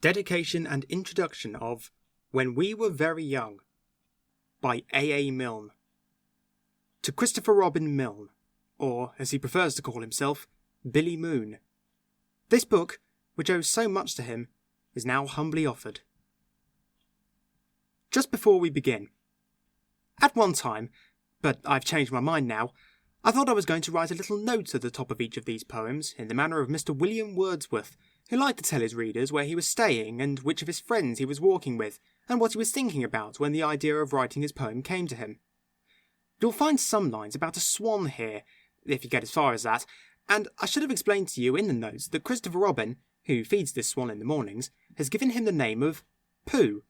Dedication and Introduction of When We Were Very Young by A. Milne. To Christopher Robin Milne, or, as he prefers to call himself, Billy Moon. This book, which owes so much to him, is now humbly offered. Just before we begin. At one time, but I've changed my mind now, I thought I was going to write a little note at the top of each of these poems in the manner of Mr. William Wordsworth, who liked to tell his readers where he was staying and which of his friends he was walking with, and what he was thinking about when the idea of writing his poem came to him. You'll find some lines about a swan here, if you get as far as that, and I should have explained to you in the notes that Christopher Robin, who feeds this swan in the mornings, has given him the name of Pooh.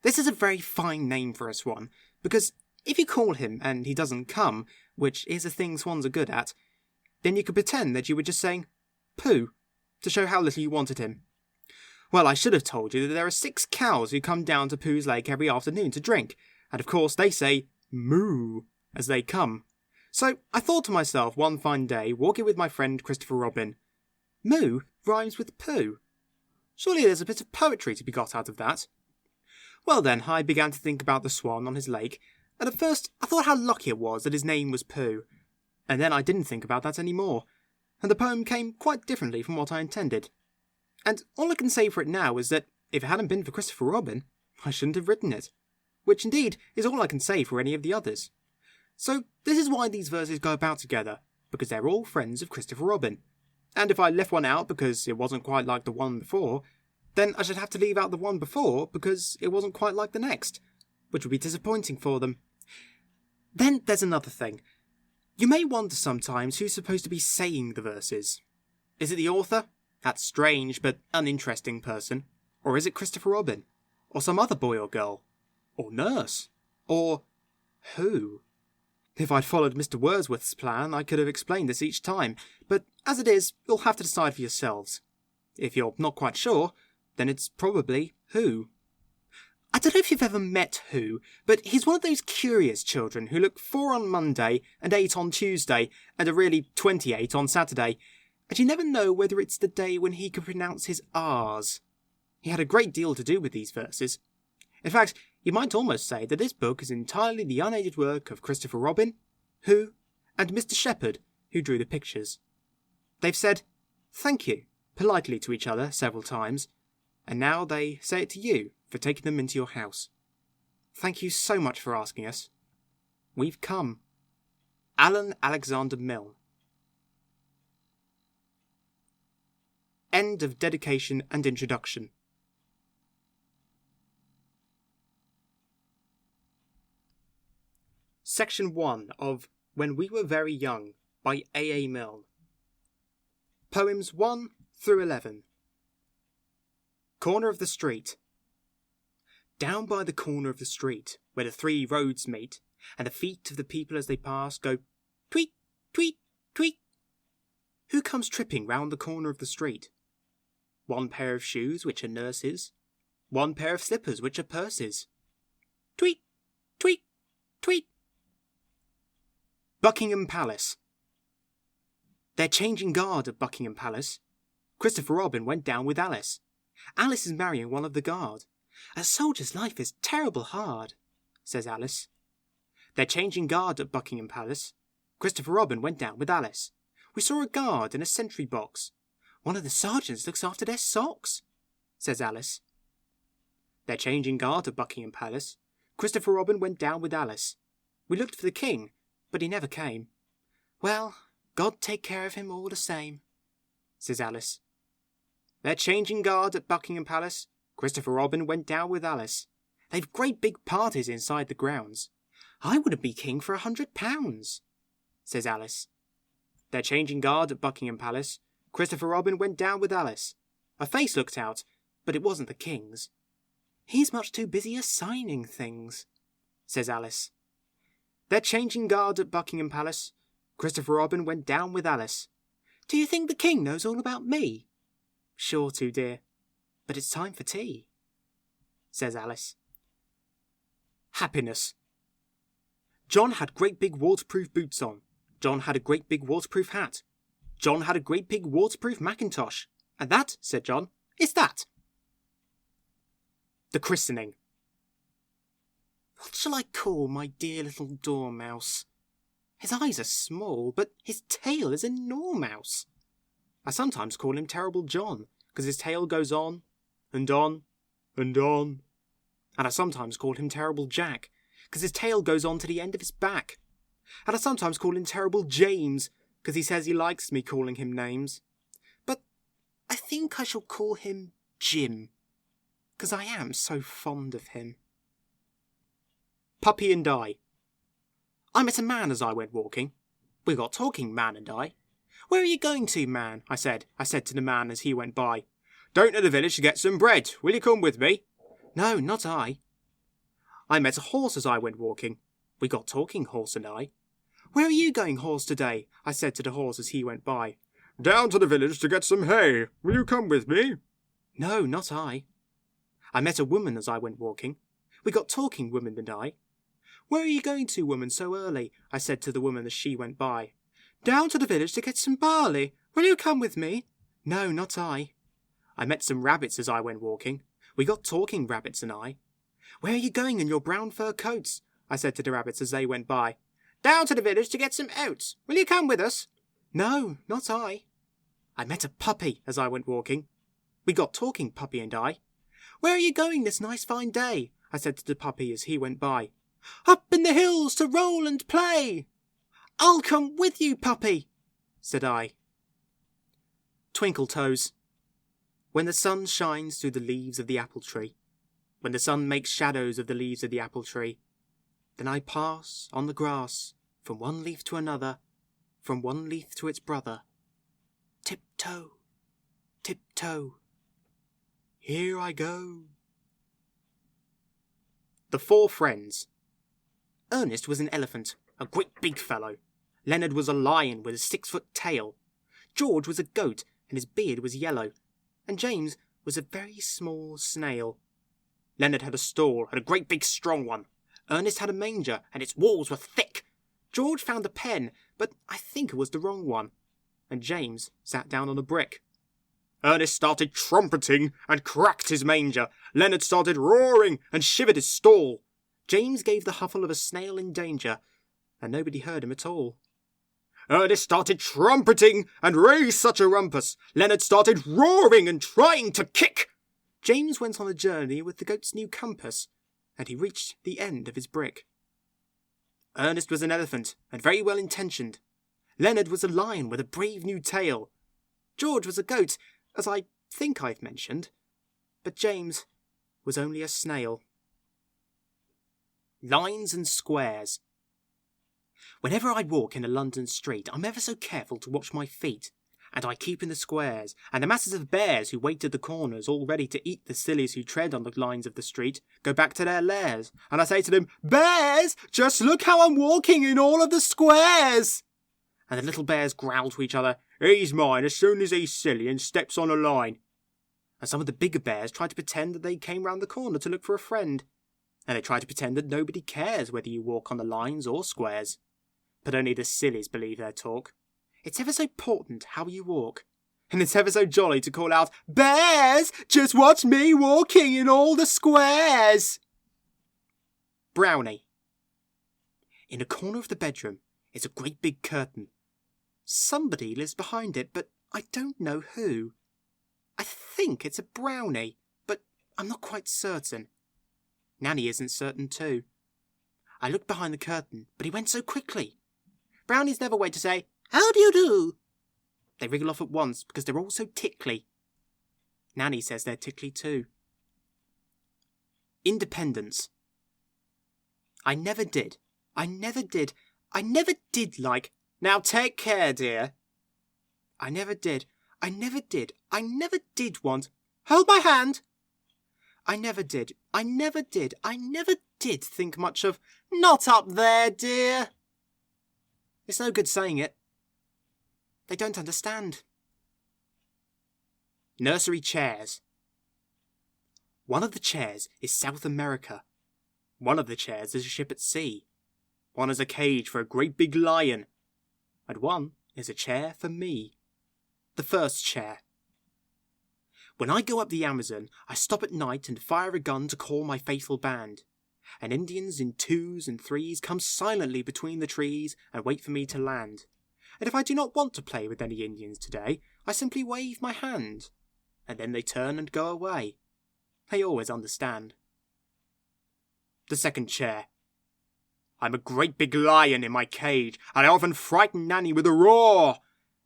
This is a very fine name for a swan, because if you call him and he doesn't come, which is a thing swans are good at, then you could pretend that you were just saying Pooh, to show how little you wanted him. Well, I should have told you that there are 6 cows who come down to Pooh's lake every afternoon to drink, and of course they say moo as they come. So I thought to myself one fine day, walking with my friend Christopher Robin, moo rhymes with Pooh. Surely there's a bit of poetry to be got out of that. Well then, I began to think about the swan on his lake, and at first I thought how lucky it was that his name was Pooh, and then I didn't think about that any more, and the poem came quite differently from what I intended. And all I can say for it now is that if it hadn't been for Christopher Robin, I shouldn't have written it, which indeed is all I can say for any of the others. So this is why these verses go about together, because they're all friends of Christopher Robin, and if I left one out because it wasn't quite like the one before, then I should have to leave out the one before because it wasn't quite like the next, which would be disappointing for them. Then there's another thing. You may wonder sometimes who's supposed to be saying the verses. Is it the author, that strange but uninteresting person? Or is it Christopher Robin? Or some other boy or girl? Or nurse? Or who? If I'd followed Mr. Wordsworth's plan, I could have explained this each time, but as it is, you'll have to decide for yourselves. If you're not quite sure, then it's probably who. I don't know if you've ever met Who, but he's one of those curious children who look 4 on Monday and 8 on Tuesday and are really 28 on Saturday, and you never know whether it's the day when he can pronounce his R's. He had a great deal to do with these verses. In fact, you might almost say that this book is entirely the unaided work of Christopher Robin, Who, and Mr. Shepherd, who drew the pictures. They've said thank you politely to each other several times, and now they say it to you for taking them into your house. Thank you so much for asking us. We've come. Alan Alexander Milne. End of dedication and introduction. Section 1 of When We Were Very Young by A. Milne. Poems 1 through 11. Corner of the street. Down by the corner of the street, where the 3 roads meet, and the feet of the people as they pass go tweet, tweet, tweet. Who comes tripping round the corner of the street? 1 pair of shoes, which are nurses. 1 pair of slippers, which are purses. Tweet, tweet, tweet. Buckingham Palace. They're changing guard at Buckingham Palace. Christopher Robin went down with Alice. Alice is marrying one of the guard. A soldier's life is terrible hard, says Alice. They're changing guard at Buckingham Palace. Christopher Robin went down with Alice. We saw a guard in a sentry box. One of the sergeants looks after their socks, says Alice. They're changing guard at Buckingham Palace. Christopher Robin went down with Alice. We looked for the king, but he never came. Well, God take care of him all the same, says Alice. They're changing guard at Buckingham Palace. Christopher Robin went down with Alice. They've great big parties inside the grounds. I wouldn't be king for £100, says Alice. They're changing guard at Buckingham Palace. Christopher Robin went down with Alice. A face looked out, but it wasn't the king's. He's much too busy assigning things, says Alice. They're changing guard at Buckingham Palace. Christopher Robin went down with Alice. Do you think the king knows all about me? Sure to, dear. But it's time for tea, says Alice. Happiness. John had great big waterproof boots on. John had a great big waterproof hat. John had a great big waterproof mackintosh. And that, said John, is that. The christening. What shall I call my dear little dormouse? His eyes are small, but his tail is enormous. I sometimes call him Terrible John, because his tail goes on, and on, and on. And I sometimes call him Terrible Jack, because his tail goes on to the end of his back. And I sometimes call him Terrible James, because he says he likes me calling him names. But I think I shall call him Jim, because I am so fond of him. Puppy and I. I met a man as I went walking. We got talking, man and I. Where are you going to, man? I said to the man as he went by. Down to the village to get some bread. Will you come with me? No, not I. I met a horse as I went walking. We got talking, horse and I. Where are you going, horse, today? I said to the horse as he went by. Down to the village to get some hay. Will you come with me? No, not I. I met a woman as I went walking. We got talking, woman and I. Where are you going to, woman, so early? I said to the woman as she went by. Down to the village to get some barley. Will you come with me? No, not I. I met some rabbits as I went walking. We got talking, rabbits and I. Where are you going in your brown fur coats? I said to the rabbits as they went by. Down to the village to get some oats. Will you come with us? No, not I. I met a puppy as I went walking. We got talking, puppy and I. Where are you going this nice fine day? I said to the puppy as he went by. Up in the hills to roll and play. I'll come with you, puppy, said I. Twinkle toes. When the sun shines through the leaves of the apple tree, when the sun makes shadows of the leaves of the apple tree, then I pass on the grass from one leaf to another, from one leaf to its brother. Tiptoe, tiptoe, here I go. The Four Friends. Ernest was an elephant, a great big fellow. Leonard was a lion with a 6-foot tail. George was a goat, and his beard was yellow. And James was a very small snail. Leonard had a stall, and a great big strong one. Ernest had a manger, and its walls were thick. George found a pen, but I think it was the wrong one. And James sat down on a brick. Ernest started trumpeting and cracked his manger. Leonard started roaring and shivered his stall. James gave the huffle of a snail in danger, and nobody heard him at all. Ernest started trumpeting and raised such a rumpus. Leonard started roaring and trying to kick. James went on a journey with the goat's new compass, and he reached the end of his brick. Ernest was an elephant, and very well intentioned. Leonard was a lion with a brave new tail. George was a goat, as I think I've mentioned. But James was only a snail. Lines and squares. Whenever I walk in a London street, I'm ever so careful to watch my feet. And I keep in the squares, and the masses of bears who wait at the corners, all ready to eat the sillies who tread on the lines of the street, go back to their lairs. And I say to them, Bears, just look how I'm walking in all of the squares. And the little bears growl to each other, He's mine as soon as he's silly and steps on a line. And some of the bigger bears try to pretend that they came round the corner to look for a friend. And they try to pretend that nobody cares whether you walk on the lines or squares. But only the sillies believe their talk. It's ever so important how you walk. And it's ever so jolly to call out, Bears, just watch me walking in all the squares. Brownie. In a corner of the bedroom is a great big curtain. Somebody lives behind it, but I don't know who. I think it's a brownie, but I'm not quite certain. Nanny isn't certain too. I looked behind the curtain, but he went so quickly. Brownies never wait to say, How do you do? They wriggle off at once because they're all so tickly. Nanny says they're tickly too. Independence. I never did like, Now take care, dear. I never did want, Hold my hand. I never did think much of, Not up there, dear. It's no good saying it. They don't understand. Nursery chairs. One of the chairs is South America. One of the chairs is a ship at sea. One is a cage for a great big lion. And one is a chair for me. The first chair. When I go up the Amazon, I stop at night and fire a gun to call my faithful band. And Indians in 2s and 3s come silently between the trees and wait for me to land. And if I do not want to play with any Indians today, I simply wave my hand. And then they turn and go away. They always understand. The second chair. I'm a great big lion in my cage, and I often frighten Nanny with a roar.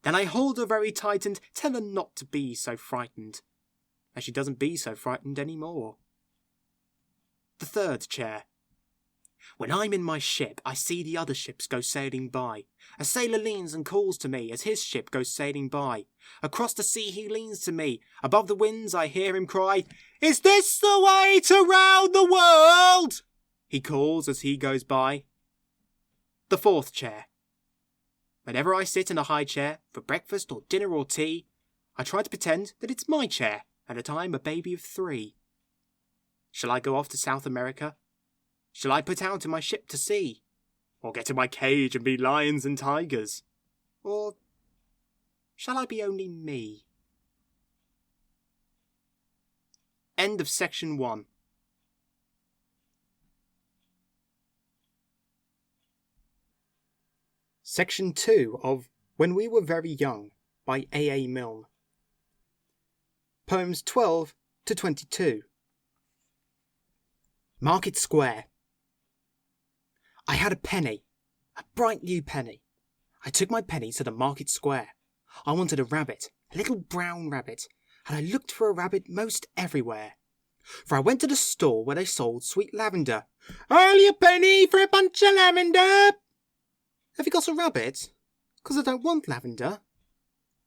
Then I hold her very tight and tell her not to be so frightened. And she doesn't be so frightened any more. The third chair. When I'm in my ship, I see the other ships go sailing by. A sailor leans and calls to me as his ship goes sailing by. Across the sea he leans to me. Above the winds I hear him cry, "Is this the way to round the world?" He calls as he goes by. The fourth chair. Whenever I sit in a high chair, for breakfast or dinner or tea, I try to pretend that it's my chair and that I'm a baby of 3. Shall I go off to South America? Shall I put out in my ship to sea? Or get in my cage and be lions and tigers? Or shall I be only me? End of section 1. Section 2 of When We Were Very Young by A. Milne. Poems 12 to 22. Market Square. I had a penny, a bright new penny. I took my penny to the market square. I wanted a rabbit, a little brown rabbit, and I looked for a rabbit most everywhere. For I went to the store where they sold sweet lavender. "Only a penny for a bunch of lavender." "Have you got a rabbit?" "'Cause I don't want lavender."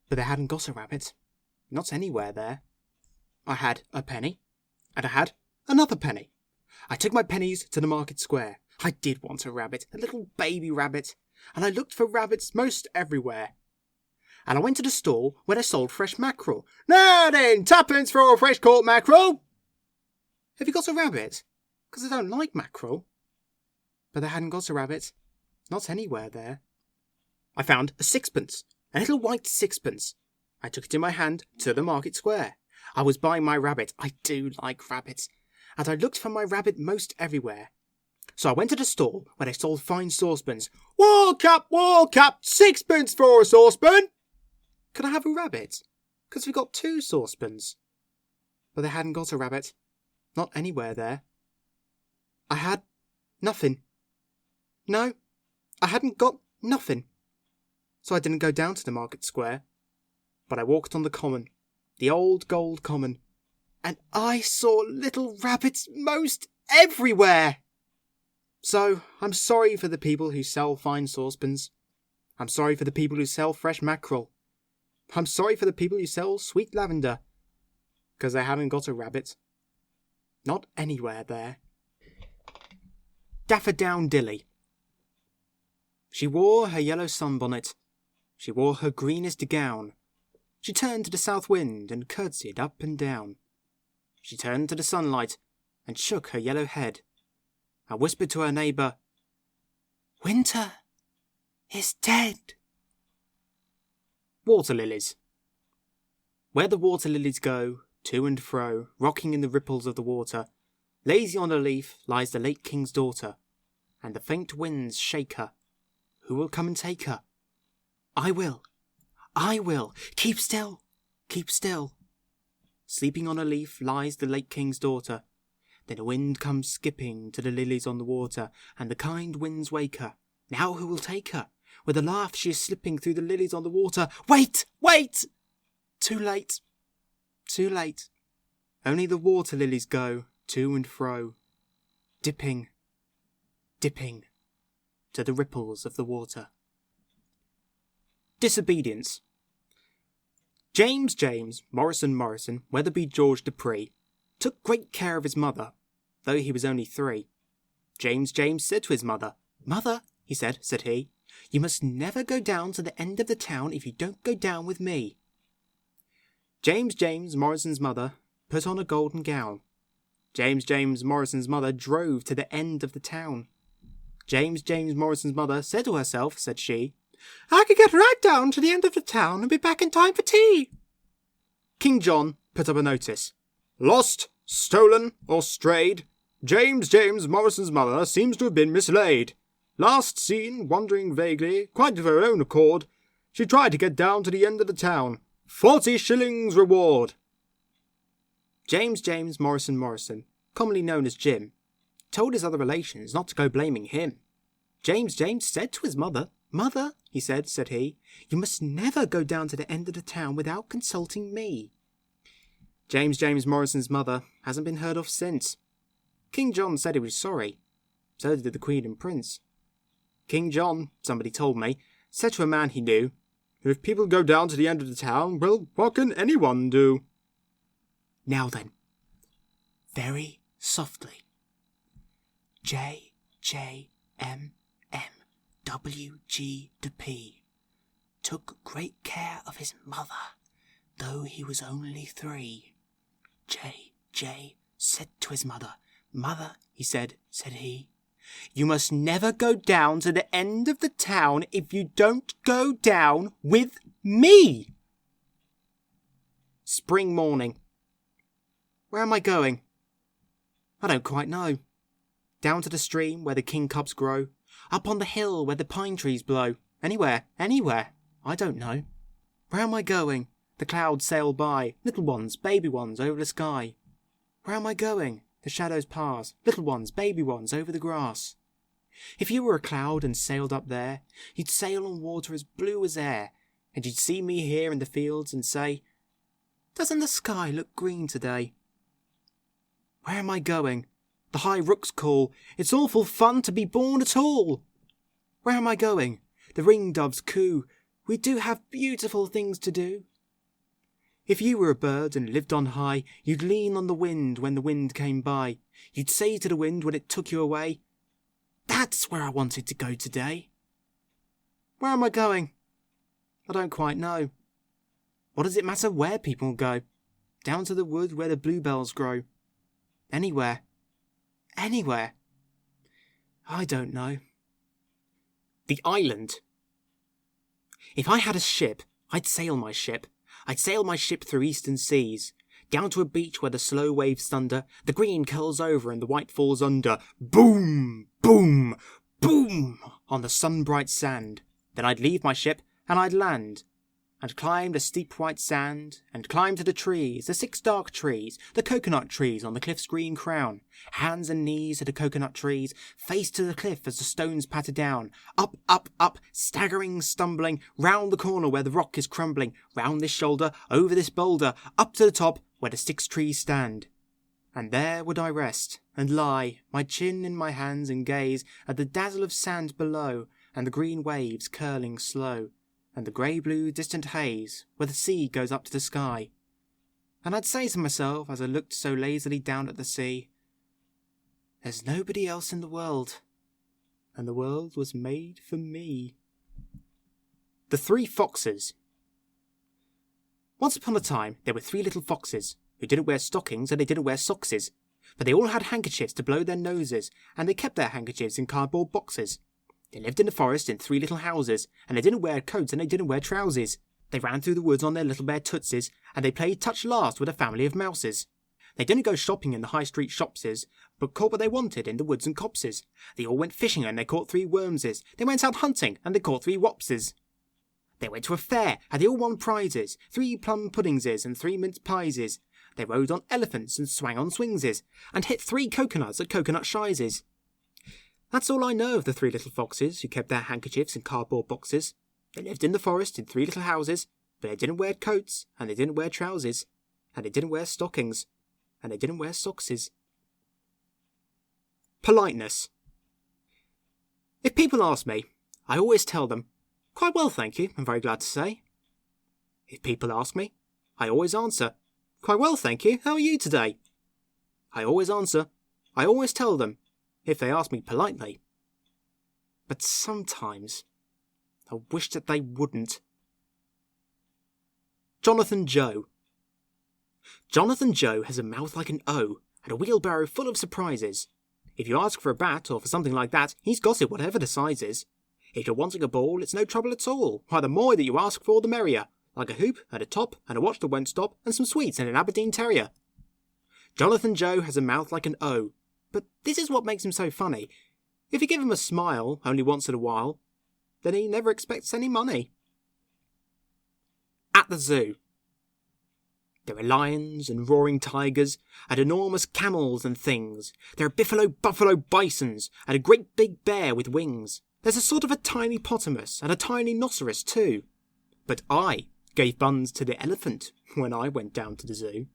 But they hadn't got a rabbit. Not anywhere there. I had a penny, and I had another penny. I took my pennies to the market square. I did want a rabbit, a little baby rabbit, and I looked for rabbits most everywhere. And I went to the store where they sold fresh mackerel. "Now then, 2pence for a fresh caught mackerel." "Have you got a rabbit?" "'Cause I don't like mackerel." But they hadn't got a rabbit. Not anywhere there. I found a 6pence, a little white 6pence. I took it in my hand to the market square. I was buying my rabbit. I do like rabbits. And I looked for my rabbit most everywhere. So I went to the store where they sold fine saucepans. Walk up, 6pence for a saucepan." "Could I have a rabbit?" "'Cause we got 2 saucepans." But they hadn't got a rabbit. Not anywhere there. I had nothing. No, I hadn't got nothing. So I didn't go down to the market square, but I walked on the common, the old gold common, and I saw little rabbits most everywhere. So I'm sorry for the people who sell fine saucepans. I'm sorry for the people who sell fresh mackerel. I'm sorry for the people who sell sweet lavender, 'cause they haven't got a rabbit. Not anywhere there. Daffodowndilly. She wore her yellow sunbonnet. She wore her greenest gown. She turned to the south wind and curtsied up and down. She turned to the sunlight and shook her yellow head, and whispered to her neighbour, "Winter is dead." Water lilies. Where the water lilies go, to and fro, rocking in the ripples of the water, lazy on a leaf lies the late king's daughter, and the faint winds shake her. Who will come and take her? I will. I will. Keep still. Keep still. Sleeping on a leaf lies the late king's daughter. Then a wind comes skipping to the lilies on the water, and the kind winds wake her. Now who will take her? With a laugh she is slipping through the lilies on the water. Wait! Wait! Too late. Too late. Only the water lilies go to and fro, dipping, dipping, to the ripples of the water. Disobedience. James Morrison, Weatherby George Dupree, took great care of his mother, though he was only 3. James said to his mother, "Mother," said he, "you must never go down to the end of the town if you don't go down with me." James Morrison's mother put on a golden gown. James Morrison's mother drove to the end of the town. James Morrison's mother said to herself, said she, "I could get right down to the end of the town and be back in time for tea." King John put up a notice. Lost, stolen, or strayed, James Morrison's mother seems to have been mislaid. Last seen, wandering vaguely, quite of her own accord, she tried to get down to the end of the town. 40 shillings reward. James Morrison, commonly known as Jim, told his other relations not to go blaming him. James said to his mother, "Mother," he said he, "you must never go down to the end of the town without consulting me." James Morrison's mother hasn't been heard of since. King John said he was sorry. So did the Queen and Prince. King John, somebody told me, said to a man he knew, "If people go down to the end of the town, well, what can anyone do?" Now then, very softly. J.J.M.M.W.G.P. took great care of his mother, though he was only 3. J. said to his mother, "Mother," he said he, "you must never go down to the end of the town if you don't go down with me." Spring morning. Where am I going? I don't quite know. Down to the stream where the kingcups grow, up on the hill where the pine trees blow. Anywhere. I don't know. Where am I going? The clouds sail by, little ones, baby ones, over the sky. Where am I going? The shadows pass, little ones, baby ones, over the grass. If you were a cloud and sailed up there, you'd sail on water as blue as air, and you'd see me here in the fields and say, "Doesn't the sky look green today?" Where am I going? The high rooks call, "It's awful fun to be born at all." Where am I going? The ringdoves coo, "We do have beautiful things to do." If you were a bird and lived on high, you'd lean on the wind when the wind came by. You'd say to the wind when it took you away, "That's where I wanted to go today." Where am I going? I don't quite know. What does it matter where people go? Down to the wood where the bluebells grow. Anywhere. I don't know. The island. If I had a ship, I'd sail my ship. I'd sail my ship through eastern seas, down to a beach where the slow waves thunder, the green curls over and the white falls under. Boom, boom, boom, on the sun-bright sand. Then I'd leave my ship and I'd land, and climb the steep white sand, and climb to the trees, the 6 dark trees, the coconut trees on the cliff's green crown. Hands and knees to the coconut trees, face to the cliff as the stones patter down. Up, staggering, stumbling, round the corner where the rock is crumbling, round this shoulder, over this boulder, up to the top where the 6 trees stand. And there would I rest, and lie, my chin in my hands, and gaze at the dazzle of sand below, and the green waves curling slow, and the grey-blue distant haze where the sea goes up to the sky. And I'd say to myself as I looked so lazily down at the sea, "There's nobody else in the world, and the world was made for me." The 3 Foxes. Once upon a time there were 3 little foxes, who didn't wear stockings and they didn't wear sockses, but they all had handkerchiefs to blow their noses, and they kept their handkerchiefs in cardboard boxes. They lived in the forest in 3 little houses, and they didn't wear coats and they didn't wear trousers. They ran through the woods on their little bare tootses, and they played touch last with a family of mouses. They didn't go shopping in the high street shopses, but caught what they wanted in the woods and copses. They all went fishing and they caught 3 wormses. They went out hunting and they caught 3 wopses. They went to a fair and they all won prizes, 3 plum puddingses and 3 mince pieses. They rode on elephants and swang on swingses, and hit 3 coconuts at coconut shizes. That's all I know of the 3 little foxes who kept their handkerchiefs in cardboard boxes. They lived in the forest in 3 little houses, but they didn't wear coats, and they didn't wear trousers, and they didn't wear stockings, and they didn't wear sockses. Politeness. If people ask me, I always tell them, "Quite well, thank you, I'm very glad to say." If people ask me, I always answer, "Quite well, thank you, how are you today?" I always answer, I always tell them, if they ask me politely. But sometimes I wish that they wouldn't. Jonathan Joe. Jonathan Joe has a mouth like an O, and a wheelbarrow full of surprises. If you ask for a bat, or for something like that, he's got it whatever the size is. If you're wanting a ball, it's no trouble at all. Why, the more that you ask for, the merrier. like a hoop and a top and a watch that won't stop and some sweets and an Aberdeen Terrier. Jonathan Joe has a mouth like an O, but this is what makes him so funny. If you give him a smile only once in a while, then he never expects any money. At the zoo. There are lions and roaring tigers and enormous camels and things. There are buffalo bisons and a great big bear with wings. There's a sort of a tiny potamus and a tiny rhinoceros too. But I gave buns to the elephant when I went down to the zoo.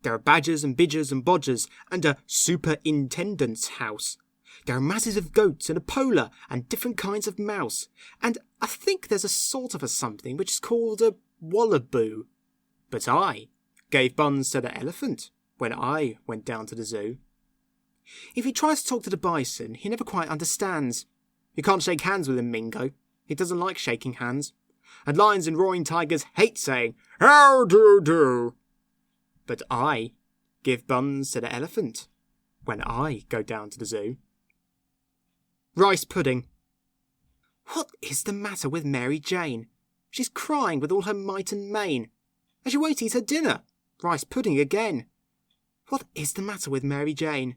There are badgers and bidgers and bodgers and a superintendent's house. There are masses of goats and a polar and different kinds of mouse. And I think there's a sort of a something which is called a wallaboo. But I gave buns to the elephant when I went down to the zoo. If he tries to talk to the bison, he never quite understands. You can't shake hands with him, Mingo. He doesn't like shaking hands. And lions and roaring tigers hate saying, "How do?" But I give buns to the elephant when I go down to the zoo. Rice pudding. What is the matter with Mary Jane? She's crying with all her might and main. And she won't eat her dinner. Rice pudding again. What is the matter with Mary Jane?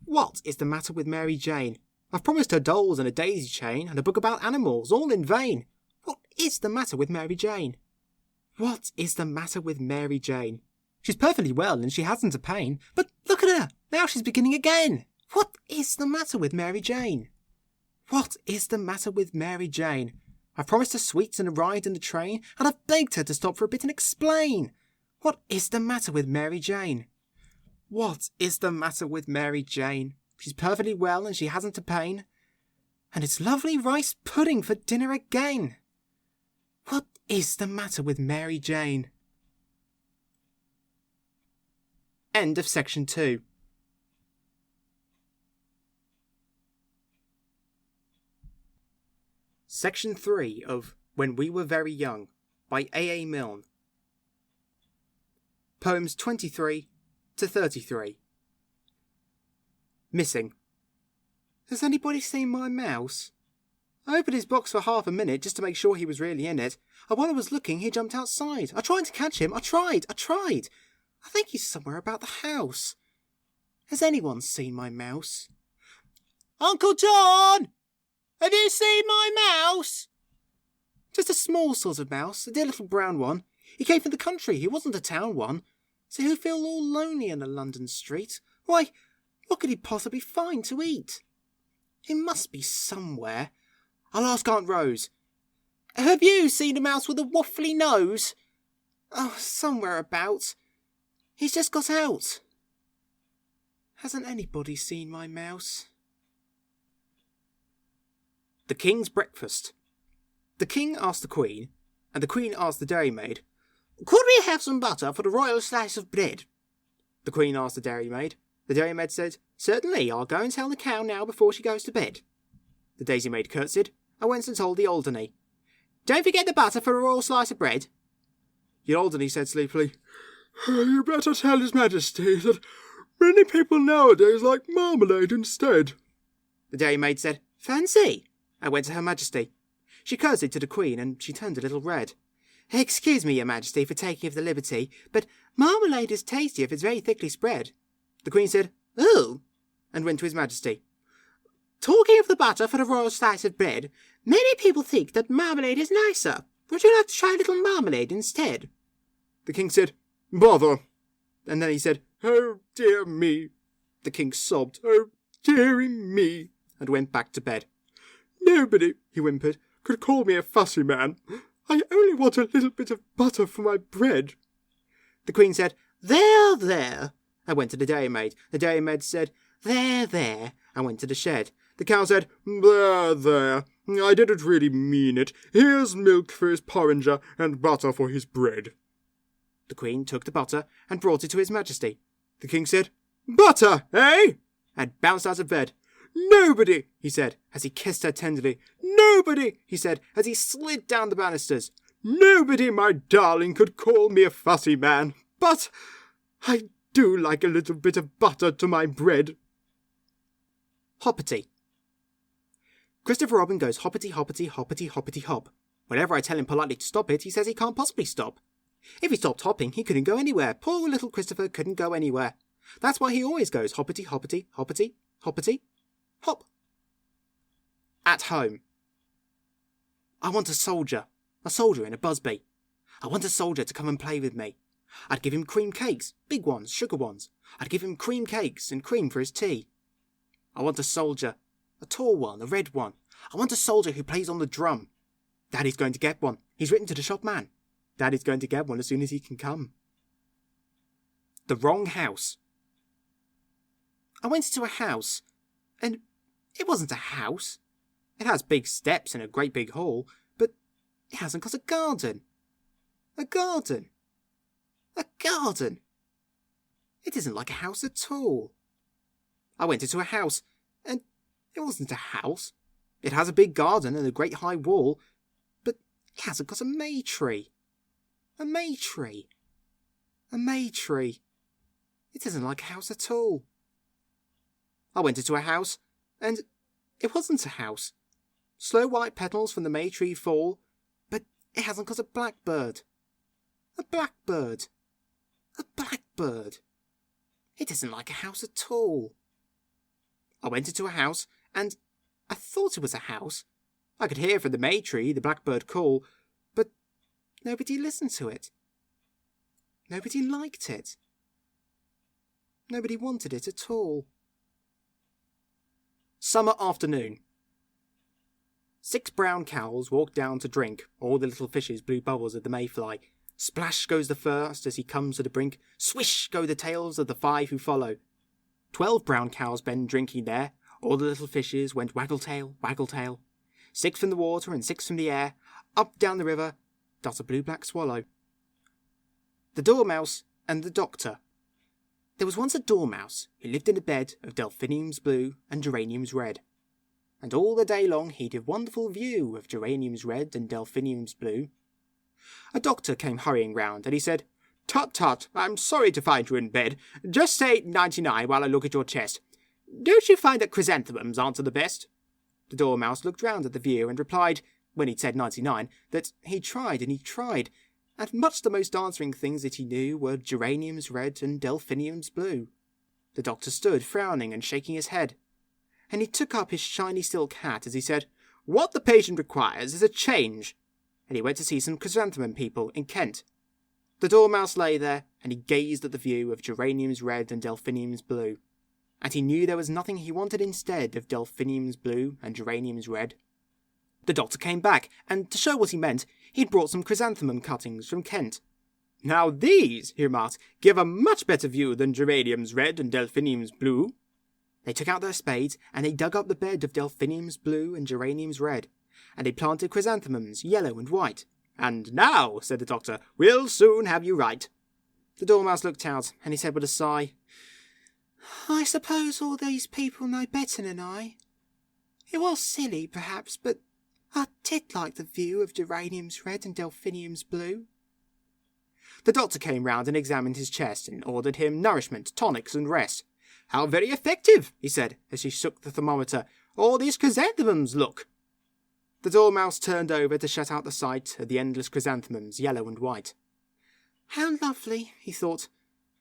What is the matter with Mary Jane? I've promised her dolls and a daisy chain and a book about animals, all in vain. What is the matter with Mary Jane? What is the matter with Mary Jane? She's perfectly well and she hasn't a pain, but look at her, now she's beginning again. What is the matter with Mary Jane? What is the matter with Mary Jane? I've promised her sweets and a ride in the train, and I've begged her to stop for a bit and explain. What is the matter with Mary Jane? What is the matter with Mary Jane? She's perfectly well and she hasn't a pain. And it's lovely rice pudding for dinner again. What is the matter with Mary Jane? End of section 2. Section 3 of When We Were Very Young by A. Milne. Poems 23 to 33. Missing. Has anybody seen my mouse? I opened his box for half a minute just to make sure he was really in it, and while I was looking he jumped outside. I tried to catch him. I tried. I think he's somewhere about the house. Has anyone seen my mouse? Uncle John! Have you seen my mouse? Just a small sort of mouse, a dear little brown one. He came from the country, he wasn't a town one. So he'll feel all lonely in a London street. Why, what could he possibly find to eat? He must be somewhere. I'll ask Aunt Rose. Have you seen a mouse with a waffly nose? Oh, somewhere about. He's just got out. Hasn't anybody seen my mouse? The King's Breakfast. The King asked the Queen, and the Queen asked the dairymaid, "Could we have some butter for the royal slice of bread?" The Queen asked the dairymaid. The dairymaid said, "Certainly, I'll go and tell the cow now before she goes to bed." The daisymaid curtsied and went and told the Alderney. "Don't forget the butter for a royal slice of bread." The Alderney said sleepily, "You better tell His Majesty that many people nowadays like marmalade instead." The dairymaid said, "Fancy!" and went to Her Majesty. She curtsied to the Queen, and she turned a little red. "Excuse me, Your Majesty, for taking of the liberty, but marmalade is tasty if it's very thickly spread." The Queen said, "Oh," and went to His Majesty. "Talking of the butter for the royal slice of bread, many people think that marmalade is nicer. Would you like to try a little marmalade instead?" The King said, "Bother." And then he said, "Oh, dear me." The King sobbed, "Oh, dearie me," and went back to bed. "Nobody," he whimpered, "could call me a fussy man. I only want a little bit of butter for my bread." The Queen said, "There, there," and went to the dairymaid. The dairymaid said, "There, there," and went to the shed. The cow said, "There, there, I didn't really mean it. Here's milk for his porringer and butter for his bread." The Queen took the butter and brought it to His Majesty. The King said, "Butter, eh?" and bounced out of bed. "Nobody," he said, as he kissed her tenderly. "Nobody," he said, as he slid down the banisters. "Nobody, my darling, could call me a fussy man, but I do like a little bit of butter to my bread." Hoppity. Christopher Robin goes hoppity, hoppity, hoppity, hoppity, hop. Whenever I tell him politely to stop it, he says he can't possibly stop. If he stopped hopping, he couldn't go anywhere. Poor little Christopher couldn't go anywhere. That's why he always goes hoppity, hoppity, hoppity, hoppity, hop. At home. I want a soldier in a busby. I want a soldier to come and play with me. I'd give him cream cakes, big ones, sugar ones. I'd give him cream cakes and cream for his tea. I want a soldier, a tall one, a red one. I want a soldier who plays on the drum. Daddy's going to get one. He's written to the shop man. Daddy's going to get one as soon as he can come. The wrong house. I went into a house, and it wasn't a house. It has big steps and a great big hall, but it hasn't got a garden. A garden. A garden. It isn't like a house at all. I went into a house, and it wasn't a house. It has a big garden and a great high wall, but it hasn't got a May tree. A May tree. A May tree. It isn't like a house at all. I went into a house, and it wasn't a house. Slow white petals from the May tree fall, but it hasn't got a blackbird. A blackbird. A blackbird. It isn't like a house at all. I went into a house, and I thought it was a house. I could hear from the May tree the blackbird call, but nobody listened to it. Nobody liked it. Nobody wanted it at all. Summer afternoon. 6 brown cows walked down to drink. All the little fishes blew bubbles at the mayfly. Splash goes the first as he comes to the brink. Swish go the tails of the 5 who follow. 12 brown cows been drinking there. All the little fishes went waggle-tail, waggle-tail. 6 from the water and 6 from the air. Up down the river, dot a blue-black swallow. The Dormouse and the Doctor. There was once a dormouse who lived in a bed of delphiniums blue and geraniums red. And all the day long he'd a wonderful view of geraniums red and delphiniums blue. A doctor came hurrying round, and he said, "Tut, tut, I'm sorry to find you in bed. Just say 99 while I look at your chest. Don't you find that chrysanthemums answer the best?" The Dormouse looked round at the view and replied, when he'd said 99, that he tried and he tried, and much the most answering things that he knew were geraniums red and delphiniums blue. The doctor stood frowning and shaking his head, and he took up his shiny silk hat as he said, "What the patient requires is a change," and he went to see some chrysanthemum people in Kent. The Dormouse lay there, and he gazed at the view of geraniums red and delphiniums blue, and he knew there was nothing he wanted instead of delphiniums blue and geraniums red. The doctor came back, and to show what he meant, he'd brought some chrysanthemum cuttings from Kent. "Now these," he remarked, "give a much better view than geraniums red and delphiniums blue." They took out their spades, and they dug up the bed of delphiniums blue and geraniums red, and they planted chrysanthemums yellow and white. "And now," said the doctor, "we'll soon have you right." The Dormouse looked out, and he said with a sigh, "I suppose all these people know better than I. It was silly, perhaps, but I did like the view of geraniums red and delphiniums blue." The doctor came round and examined his chest and ordered him nourishment, tonics and rest. "How very effective," he said, as he shook the thermometer. "All these chrysanthemums look." The Dormouse turned over to shut out the sight of the endless chrysanthemums, yellow and white. "How lovely," he thought,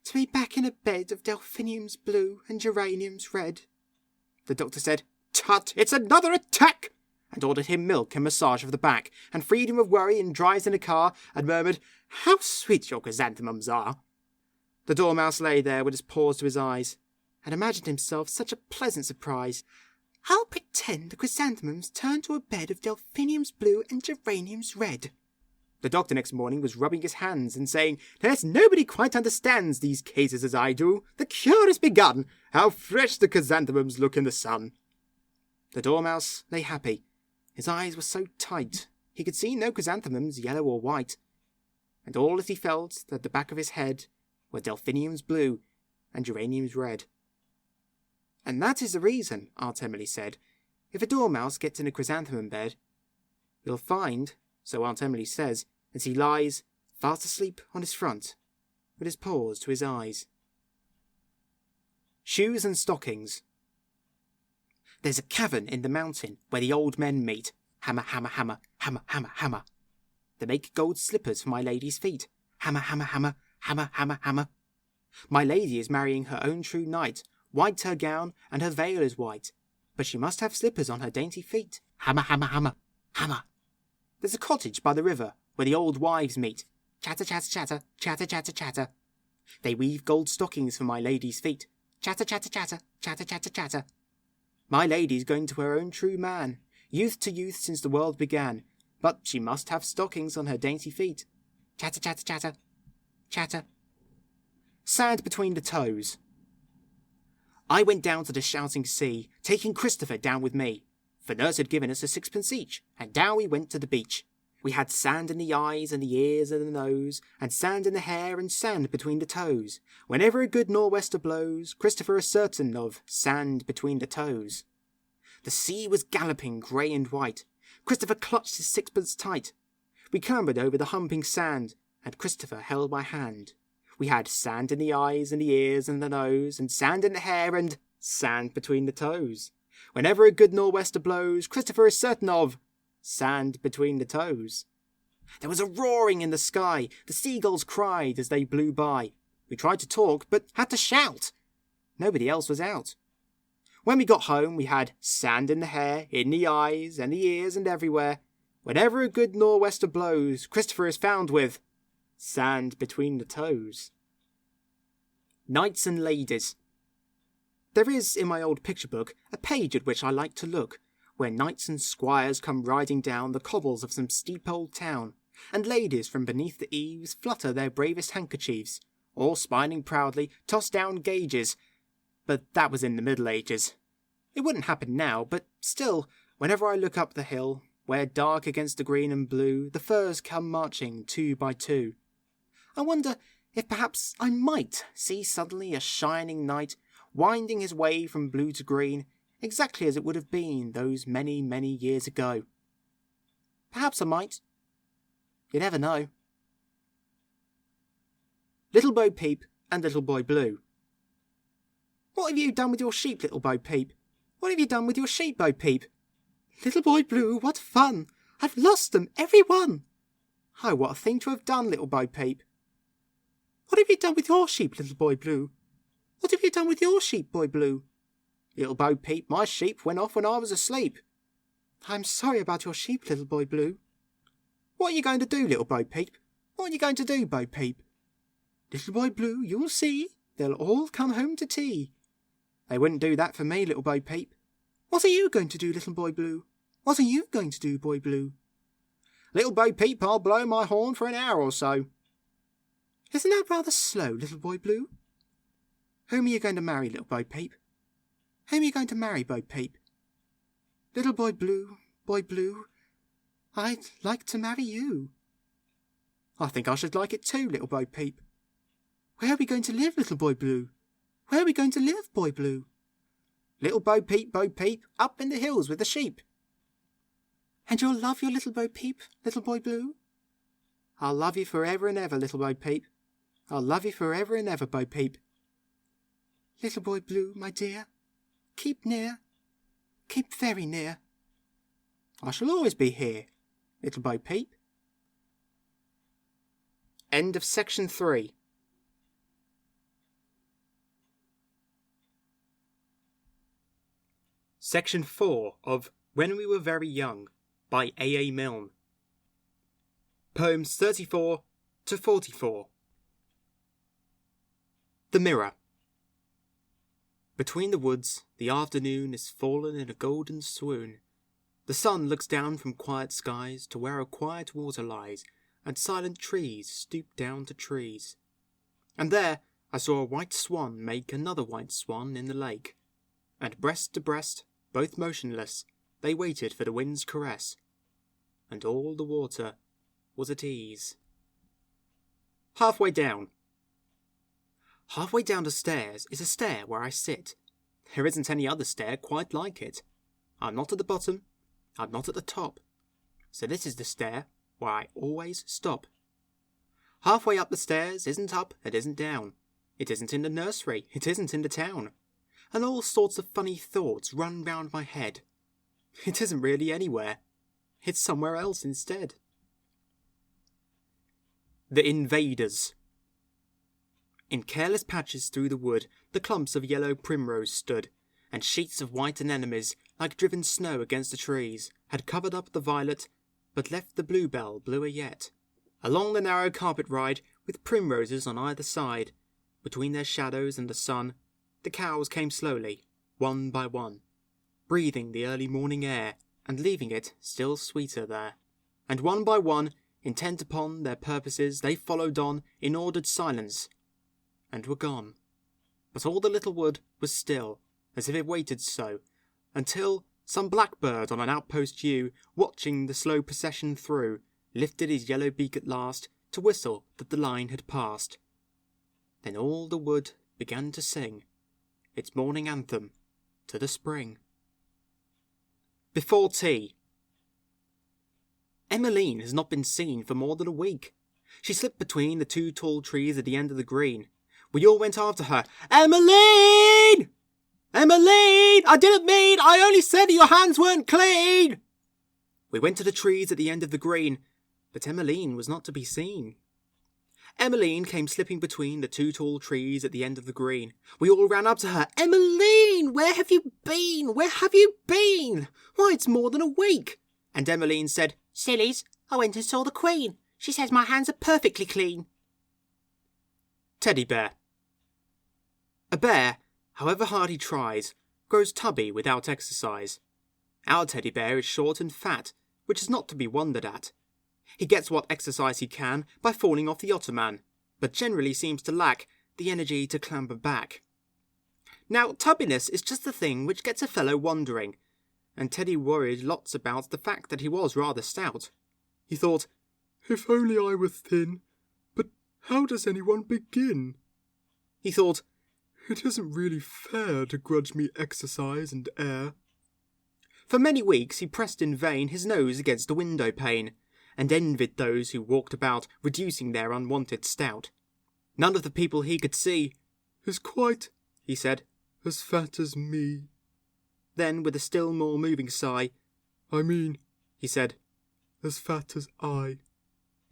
"to be back in a bed of delphiniums blue and geraniums red." The doctor said, "Tut, it's another attack," and ordered him milk and massage of the back, and freed him of worry and drives in a car, and murmured, "How sweet your chrysanthemums are." The Dormouse lay there with his paws to his eyes, and imagined himself such a pleasant surprise. "I'll pretend the chrysanthemums turned to a bed of delphiniums blue and geraniums red." The doctor next morning was rubbing his hands and saying, "There's nobody quite understands these cases as I do. The cure is begun. How fresh the chrysanthemums look in the sun." The Dormouse lay happy. His eyes were so tight, he could see no chrysanthemums, yellow or white, and all that he felt at the back of his head were delphiniums blue and geraniums red. And that is the reason, Aunt Emily said, if a Dormouse gets in a chrysanthemum bed, you'll find, so Aunt Emily says, that he lies fast asleep on his front, with his paws to his eyes. Shoes and stockings. There's a cavern in the mountain where the old men meet. Hammer, hammer, hammer, hammer, hammer, hammer. They make gold slippers for my lady's feet. Hammer, hammer, hammer, hammer, hammer, hammer. My lady is marrying her own true knight. White her gown, and her veil is white. But she must have slippers on her dainty feet. Hammer, hammer, hammer, hammer. There's a cottage by the river, where the old wives meet. Chatter, chatter, chatter, chatter, chatter, chatter. They weave gold stockings for my lady's feet. Chatter, chatter, chatter, chatter, chatter, chatter. My lady's going to her own true man, youth to youth since the world began, but she must have stockings on her dainty feet. Chatter, chatter, chatter, chatter. Sand between the toes. I went down to the shouting sea, taking Christopher down with me, for nurse had given us a sixpence each, and down we went to the beach. We had sand in the eyes and the ears and the nose, and sand in the hair and sand between the toes. Whenever a good nor'wester blows, Christopher is certain of sand between the toes. The sea was galloping grey and white. Christopher clutched his sixpence tight. We clambered over the humping sand, and Christopher held my hand. We had sand in the eyes and the ears and the nose, and sand in the hair and sand between the toes. Whenever a good nor'wester blows, Christopher is certain of sand between the toes. There was a roaring in the sky. The seagulls cried as they blew by. We tried to talk, but had to shout. Nobody else was out. When we got home, we had sand in the hair, in the eyes, and the ears, and everywhere. Whenever a good nor'wester blows, Christopher is found with sand between the toes. Knights and ladies. There is, in my old picture book, a page at which I like to look, where knights and squires come riding down the cobbles of some steep old town, and ladies from beneath the eaves flutter their bravest handkerchiefs, or, smiling proudly, toss down gauges. But that was in the Middle Ages. It wouldn't happen now, but still, whenever I look up the hill, where dark against the green and blue the firs come marching two by two, I wonder if perhaps I might see suddenly a shining knight winding his way from blue to green, exactly as it would have been those many, many years ago. Perhaps I might. You never know. Little Bo Peep and Little Boy Blue. What have you done with your sheep, Little Bo Peep? What have you done with your sheep, Bo Peep? Little Boy Blue, what fun! I've lost them, every one! Oh, what a thing to have done, Little Bo Peep. What have you done with your sheep, Little Boy Blue? What have you done with your sheep, Boy Blue? Little Bo Peep, my sheep went off when I was asleep. I'm sorry about your sheep, Little Boy Blue. What are you going to do, Little Bo Peep? What are you going to do, Bo Peep? Little Boy Blue, you'll see, they'll all come home to tea. They wouldn't do that for me, Little Bo Peep. What are you going to do, Little Boy Blue? What are you going to do, Boy Blue? Little Bo Peep, I'll blow my horn for an hour or so. Isn't that rather slow, Little Boy Blue? Whom are you going to marry, Little Bo Peep? Whom are you going to marry, Bo Peep? Little Boy Blue, I'd like to marry you. I think I should like it too, Little Bo Peep. Where are we going to live, Little Boy Blue? Where are we going to live, Boy Blue? Little Bo Peep, up in the hills with the sheep. And you'll love your Little Bo Peep, Little Boy Blue? I'll love you forever and ever, Little Bo Peep. I'll love you forever and ever, Bo Peep. Little Boy Blue, my dear, keep near, keep very near. I shall always be here, Little Bo Peep. End of section 3. Section 4 of When We Were Very Young by A. Milne. Poems 34 to 44. The Mirror. Between the woods, the afternoon is fallen in a golden swoon. The sun looks down from quiet skies to where a quiet water lies, and silent trees stoop down to trees. And there I saw a white swan make another white swan in the lake, and breast to breast, both motionless, they waited for the wind's caress, and all the water was at ease. Halfway down. Halfway down the stairs is a stair where I sit. There isn't any other stair quite like it. I'm not at the bottom, I'm not at the top. So this is the stair where I always stop. Halfway up the stairs isn't up, it isn't down. It isn't in the nursery, it isn't in the town. And all sorts of funny thoughts run round my head. It isn't really anywhere. It's somewhere else instead. The Invaders. In careless patches through the wood, the clumps of yellow primrose stood, and sheets of white anemones, like driven snow against the trees, had covered up the violet, but left the bluebell bluer yet. Along the narrow carpet ride, with primroses on either side, between their shadows and the sun, the cows came slowly, one by one, breathing the early morning air, and leaving it still sweeter there. And one by one, intent upon their purposes, they followed on in ordered silence, and were gone. But all the little wood was still, as if it waited so, until some blackbird on an outpost yew, watching the slow procession through, lifted his yellow beak at last to whistle that the line had passed. Then all the wood began to sing its morning anthem to the spring. Before tea. Emmeline has not been seen for more than a week. She slipped between the two tall trees at the end of the green. We all went after her. "Emmeline! Emmeline! I didn't mean, I only said that your hands weren't clean!" We went to the trees at the end of the green, but Emmeline was not to be seen. Emmeline came slipping between the two tall trees at the end of the green. We all ran up to her. "Emmeline, where have you been? Where have you been? Why, it's more than a week." And Emmeline said, "Sillies, I went and saw the Queen. She says my hands are perfectly clean." Teddy Bear. A bear, however hard he tries, grows tubby without exercise. Our teddy bear is short and fat, which is not to be wondered at. He gets what exercise he can by falling off the ottoman, but generally seems to lack the energy to clamber back. Now, tubbiness is just the thing which gets a fellow wandering, and Teddy worried lots about the fact that he was rather stout. He thought, "If only I were thin, but how does anyone begin?" He thought, "It isn't really fair to grudge me exercise and air." For many weeks he pressed in vain his nose against the window pane, and envied those who walked about reducing their unwanted stout. None of the people he could see is quite, he said, as fat as me. Then, with a still more moving sigh, "I mean," he said, "as fat as I."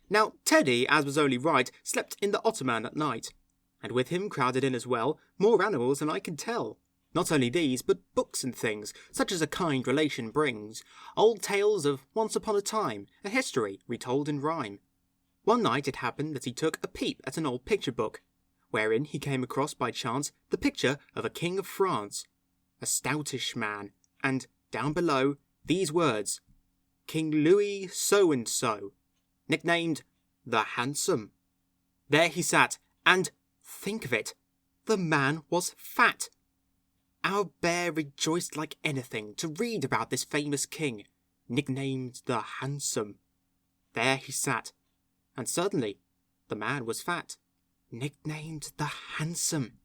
Now, Teddy, as was only right, slept in the ottoman at night, and with him crowded in as well more animals than I can tell. Not only these, but books and things, such as a kind relation brings, old tales of once upon a time, a history retold in rhyme. One night it happened that he took a peep at an old picture book, wherein he came across by chance the picture of a king of France, a stoutish man, and, down below, these words, "King Louis so-and-so, nicknamed the Handsome." There he sat, and, think of it, the man was fat. Our bear rejoiced like anything to read about this famous king, nicknamed the Handsome. There he sat, and suddenly the man was fat, nicknamed the Handsome.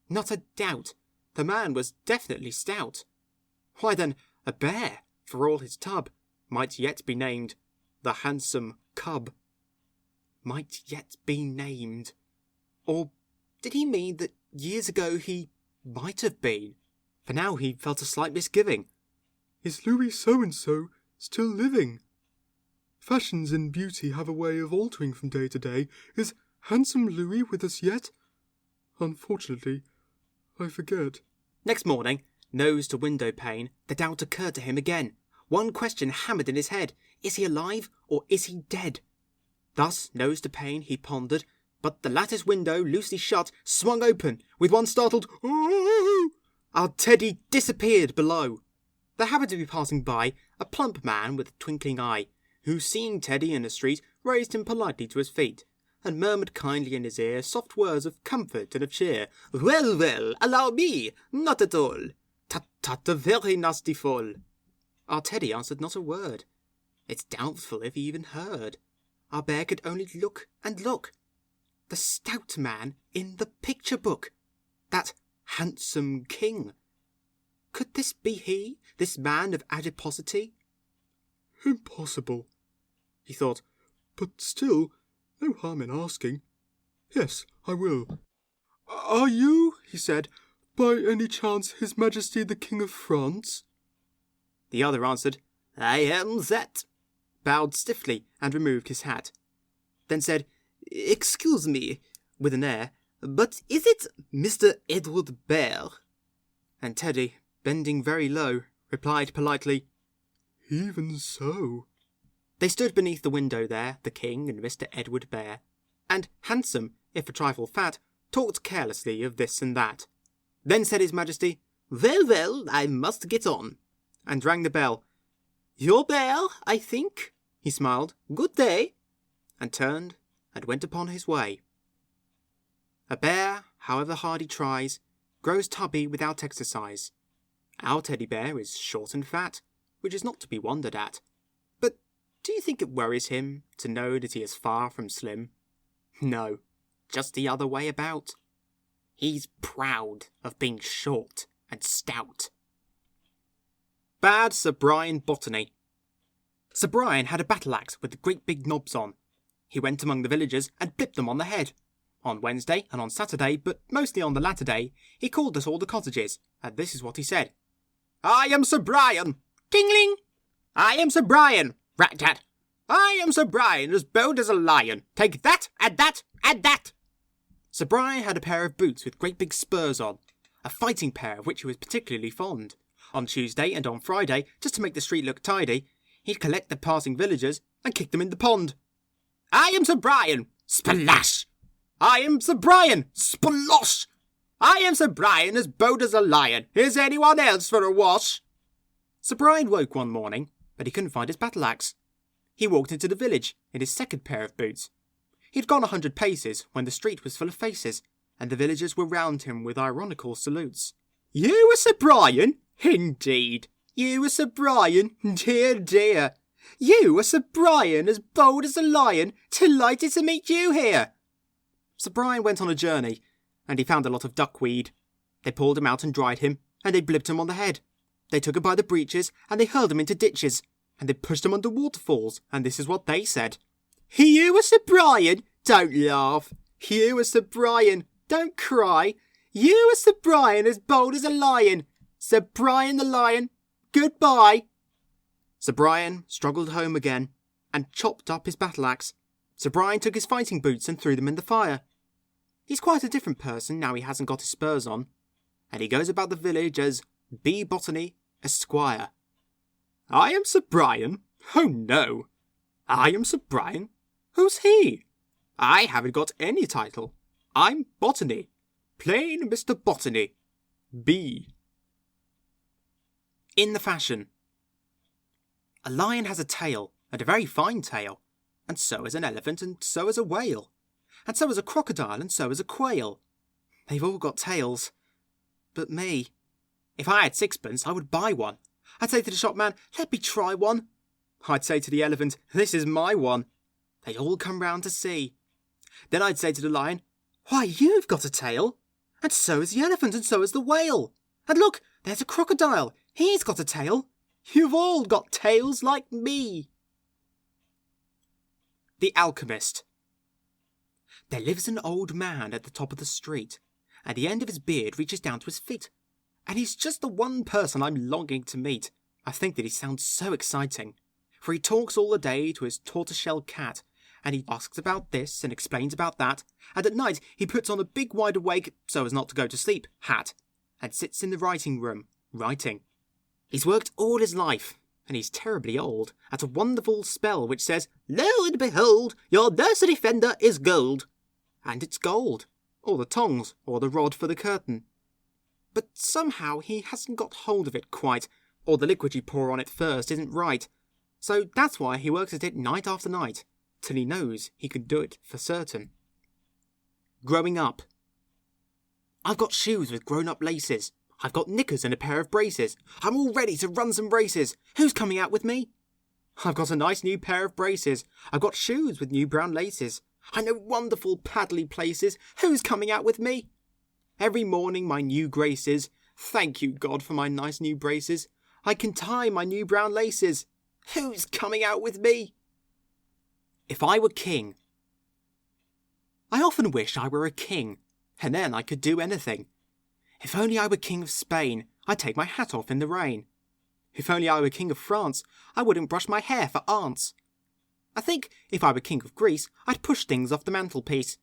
Not a doubt, the man was definitely stout. Why then, a bear, for all his tub, might yet be named the Handsome Cub. Might yet be named. Or did he mean that years ago he might have been? For now he felt a slight misgiving. Is Louis so-and-so still living? Fashions in beauty have a way of altering from day to day. Is handsome Louis with us yet? Unfortunately, I forget. Next morning, nose to window pane, the doubt occurred to him again. One question hammered in his head. Is he alive or is he dead? Thus, nose to pane, he pondered, but the lattice window, loosely shut, swung open, with one startled "Oh!" Our Teddy disappeared below. There happened to be passing by a plump man with a twinkling eye, who, seeing Teddy in the street, raised him politely to his feet, and murmured kindly in his ear soft words of comfort and of cheer. "Well, well, allow me, not at all. Tut, tut, a very nasty fall." Our Teddy answered not a word. It's doubtful if he even heard. Our bear could only look and look. The stout man in the picture book. That handsome king. Could this be he, this man of adiposity? Impossible, he thought, but still, no harm in asking. Yes, I will. Are you, he said, by any chance His Majesty the King of France? The other answered, I am that, bowed stiffly and removed his hat. Then said, Excuse me, with an air, but is it Mr. Edward Bear? And Teddy, bending very low, replied politely, Even so. They stood beneath the window there, the king and Mr. Edward Bear, and, handsome, if a trifle fat, talked carelessly of this and that. Then said his Majesty, Well, well, I must get on, and rang the bell. Your bear, I think, he smiled. Good day, and turned and went upon his way. A bear, however hard he tries, grows tubby without exercise. Our teddy bear is short and fat, which is not to be wondered at. But do you think it worries him to know that he is far from slim? No, just the other way about. He's proud of being short and stout. Bad Sir Brian Botany. Sir Brian had a battle-axe with great big knobs on. He went among the villagers and blipped them on the head. On Wednesday and on Saturday, but mostly on the latter day, he called at all the cottages, and this is what he said. I am Sir Brian! Tingling! I am Sir Brian! Rat-tat! I am Sir Brian, as bold as a lion! Take that, and that, and that! Sir Brian had a pair of boots with great big spurs on, a fighting pair of which he was particularly fond. On Tuesday and on Friday, just to make the street look tidy, he'd collect the passing villagers and kick them in the pond. I am Sir Brian! Splash! I am Sir Brian! Splosh! I am Sir Brian, as bold as a lion. Is anyone else for a wash? Sir Brian woke one morning, but he couldn't find his battle-axe. He walked into the village in his second pair of boots. He'd gone 100 paces when the street was full of faces, and the villagers were round him with ironical salutes. You are Sir Brian? Indeed. You are Sir Brian? Dear, dear. You are Sir Brian, as bold as a lion. Delighted to meet you here. Sir Brian went on a journey, and he found a lot of duckweed. They pulled him out and dried him, and they blipped him on the head. They took him by the breeches, and they hurled him into ditches, and they pushed him under waterfalls, and this is what they said. You are Sir Brian? Don't laugh. You are Sir Brian? Don't cry. You are Sir Brian, as bold as a lion. Sir Brian the lion, goodbye. Sir Brian struggled home again, and chopped up his battle-axe. Sir Brian took his fighting boots and threw them in the fire. He's quite a different person now he hasn't got his spurs on, and he goes about the village as B. Botany, Esquire. I am Sir Brian? Oh no. I am Sir Brian? Who's he? I haven't got any title. I'm Botany. Plain Mr. Botany. B. In the fashion. A lion has a tail, and a very fine tail, and so has an elephant, and so has a whale, and so has a crocodile, and so has a quail. They've all got tails. But me, if I had sixpence, I would buy one. I'd say to the shopman, let me try one. I'd say to the elephant, this is my one. They'd all come round to see. Then I'd say to the lion, why, you've got a tail. And so has the elephant, and so has the whale. And look, there's a crocodile. He's got a tail. You've all got tails like me. The Alchemist. There lives an old man at the top of the street, and the end of his beard reaches down to his feet. And he's just the one person I'm longing to meet. I think that he sounds so exciting, for he talks all the day to his tortoiseshell cat, and he asks about this and explains about that, and at night he puts on a big wide awake, so as not to go to sleep, hat, and sits in the writing room, writing. He's worked all his life, and he's terribly old, at a wonderful spell which says, Lo and behold, your nursery fender is gold. And it's gold, or the tongs, or the rod for the curtain. But somehow he hasn't got hold of it quite, or the liquid you pour on it first isn't right. So that's why he works at it night after night, till he knows he can do it for certain. Growing up. I've got shoes with grown-up laces. I've got knickers and a pair of braces. I'm all ready to run some races. Who's coming out with me? I've got a nice new pair of braces. I've got shoes with new brown laces. I know wonderful paddly places. Who's coming out with me? Every morning my new graces. Thank you, God, for my nice new braces. I can tie my new brown laces. Who's coming out with me? If I were king. I often wish I were a king, and then I could do anything. If only I were king of Spain, I'd take my hat off in the rain. If only I were king of France, I wouldn't brush my hair for aunts. I think if I were king of Greece, I'd push things off the mantelpiece.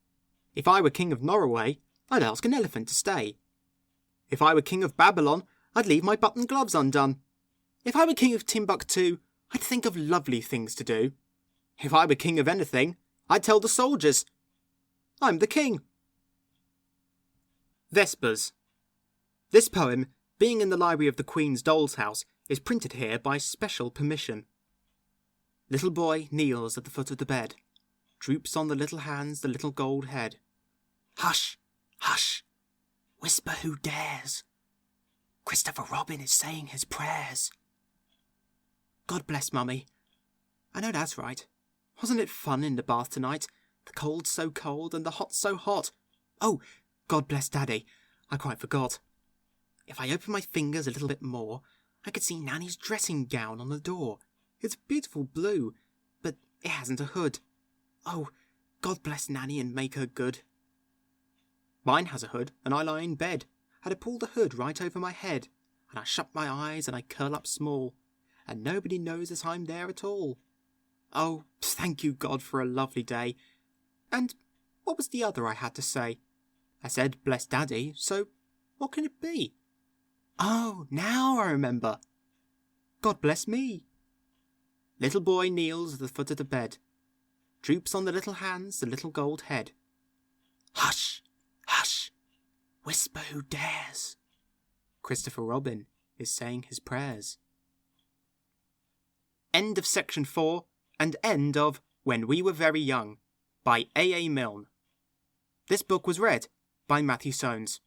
If I were king of Norway, I'd ask an elephant to stay. If I were king of Babylon, I'd leave my button gloves undone. If I were king of Timbuktu, I'd think of lovely things to do. If I were king of anything, I'd tell the soldiers. I'm the king. Vespers. This poem, being in the library of the Queen's Doll's House, is printed here by special permission. Little boy kneels at the foot of the bed, droops on the little hands the little gold head. Hush, hush, whisper who dares. Christopher Robin is saying his prayers. God bless Mummy. I know that's right. Wasn't it fun in the bath tonight? The cold's so cold and the hot's so hot. Oh, God bless Daddy. I quite forgot. If I open my fingers a little bit more, I could see Nanny's dressing gown on the door. It's beautiful blue, but it hasn't a hood. Oh, God bless Nanny and make her good. Mine has a hood, and I lie in bed, and I pull the hood right over my head, and I shut my eyes and I curl up small, and nobody knows that I'm there at all. Oh, thank you, God, for a lovely day. And what was the other I had to say? I said, bless Daddy, so what can it be? Oh, now I remember. God bless me. Little boy kneels at the foot of the bed, droops on the little hands the little gold head. Hush, hush, whisper who dares. Christopher Robin is saying his prayers. End of section 4 and end of When We Were Very Young by A. Milne. This book was read by Matthew Soanes.